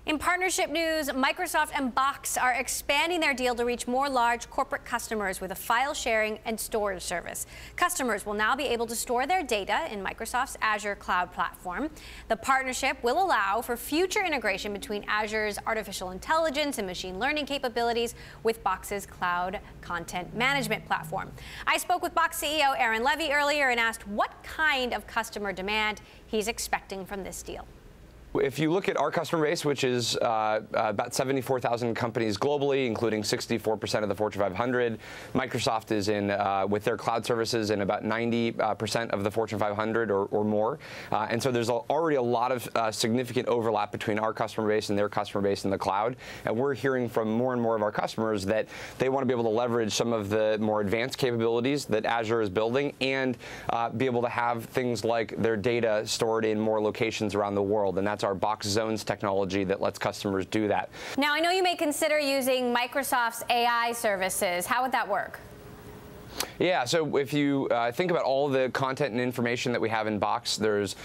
In partnership news, Microsoft and Box are expanding their deal to reach more large corporate customers with a file sharing and storage service. Customers will now be able to store their data in Microsoft's Azure cloud platform. The partnership will allow for future integration between Azure's artificial intelligence and machine learning capabilities with Box's cloud content management platform. I spoke with Box CEO Aaron Levie earlier and asked what kind of customer demand he's expecting from this deal. If you look at our customer base, which is about 74,000 companies globally, including 64% of the Fortune 500, Microsoft is in with their cloud services in about 90% of the Fortune 500 or more. And so there's already a lot of significant overlap between our customer base and their customer base in the cloud. And we're hearing from more and more of our customers that they want to be able to leverage some of the more advanced capabilities that Azure is building and be able to have things like their data stored in more locations around the world. And that's our Box Zones technology that lets customers do that. Now, I know you may consider using Microsoft's AI services. How would that work? Yeah, so if you think about all the content and information that we have in Box, there's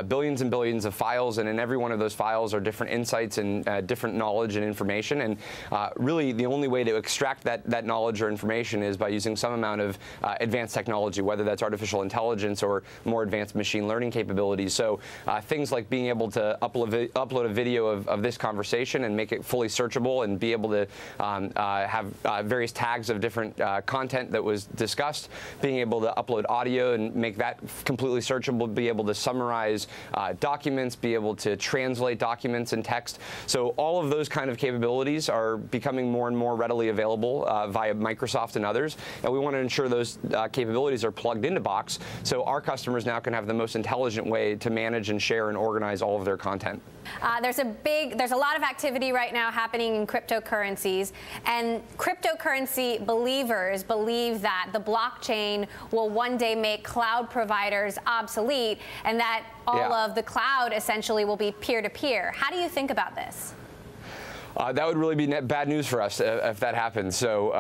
billions and billions of files, and in every one of those files are different insights and different knowledge and information. And really, the only way to extract that knowledge or information is by using some amount of advanced technology, whether that's artificial intelligence or more advanced machine learning capabilities. So things like being able to upload a video of this conversation and make it fully searchable and be able to have various tags of different content that was discussed, being able to upload audio and make that completely searchable, be able to summarize documents, be able to translate documents and text. So all of those kind of capabilities are becoming more and more readily available via Microsoft and others. And we want to ensure those capabilities are plugged into Box so our customers now can have the most intelligent way to manage and share and organize all of their content. There's a lot of activity right now happening in cryptocurrencies, and cryptocurrency believers believe that the blockchain will one day make cloud providers obsolete and that all of the cloud essentially will be peer-to-peer. How do you think about this? That would really be bad news for us if that happens. So,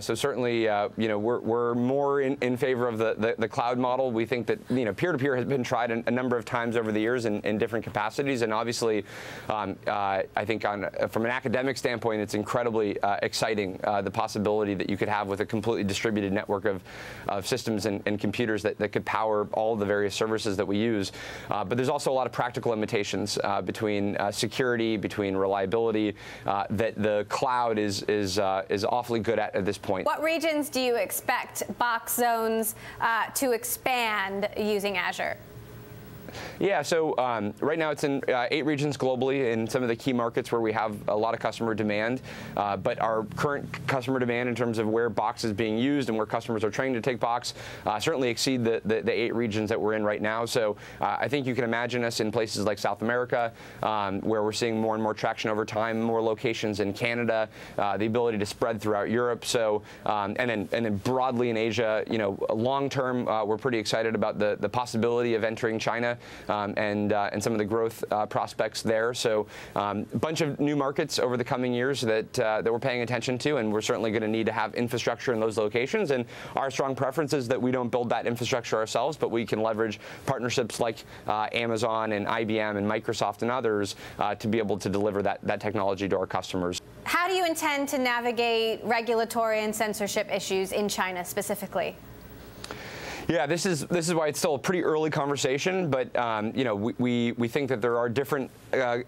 so certainly, we're more in favor of the cloud model. We think that peer-to-peer has been tried a number of times over the years in different capacities, and obviously, I think from an academic standpoint, it's incredibly exciting the possibility that you could have with a completely distributed network of systems and computers that could power all of the various services that we use. But there's also a lot of practical limitations between security, between reliability. That the cloud is awfully good at this point. What regions do you expect Box Zones to expand using Azure? Yeah, so right now it's in 8 regions globally in some of the key markets where we have a lot of customer demand. But our current customer demand in terms of where Box is being used and where customers are trained to take Box certainly exceed the 8 regions that we're in right now. So I think you can imagine us in places like South America, where we're seeing more and more traction over time, more locations in Canada, the ability to spread throughout Europe. So and then broadly in Asia, long term, we're pretty excited about the possibility of entering China. And some of the growth prospects there. So a bunch of new markets over the coming years that we're paying attention to, and we're certainly going to need to have infrastructure in those locations. And our strong preference is that we don't build that infrastructure ourselves, but we can leverage partnerships like Amazon and IBM and Microsoft and others to be able to deliver that technology to our customers. How do you intend to navigate regulatory and censorship issues in China specifically? Yeah, this is why it's still a pretty early conversation, but we think that there are different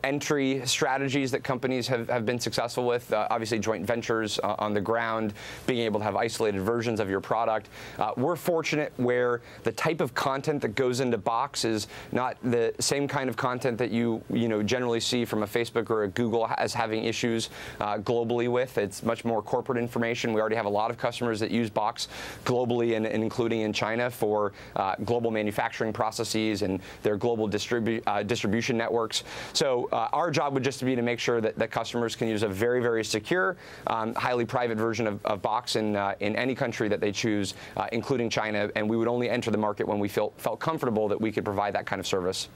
entry strategies that companies have been successful with. Obviously, joint ventures on the ground, being able to have isolated versions of your product. We're fortunate where the type of content that goes into Box is not the same kind of content that you generally see from a Facebook or a Google as having issues globally with. It's much more corporate information. We already have a lot of customers that use Box globally and including in China for global manufacturing processes and their global distribution networks. So our job would just be to make sure that customers can use a very, very secure, highly private version of Box in any country that they choose, including China. And we would only enter the market when we felt comfortable that we could provide that kind of service.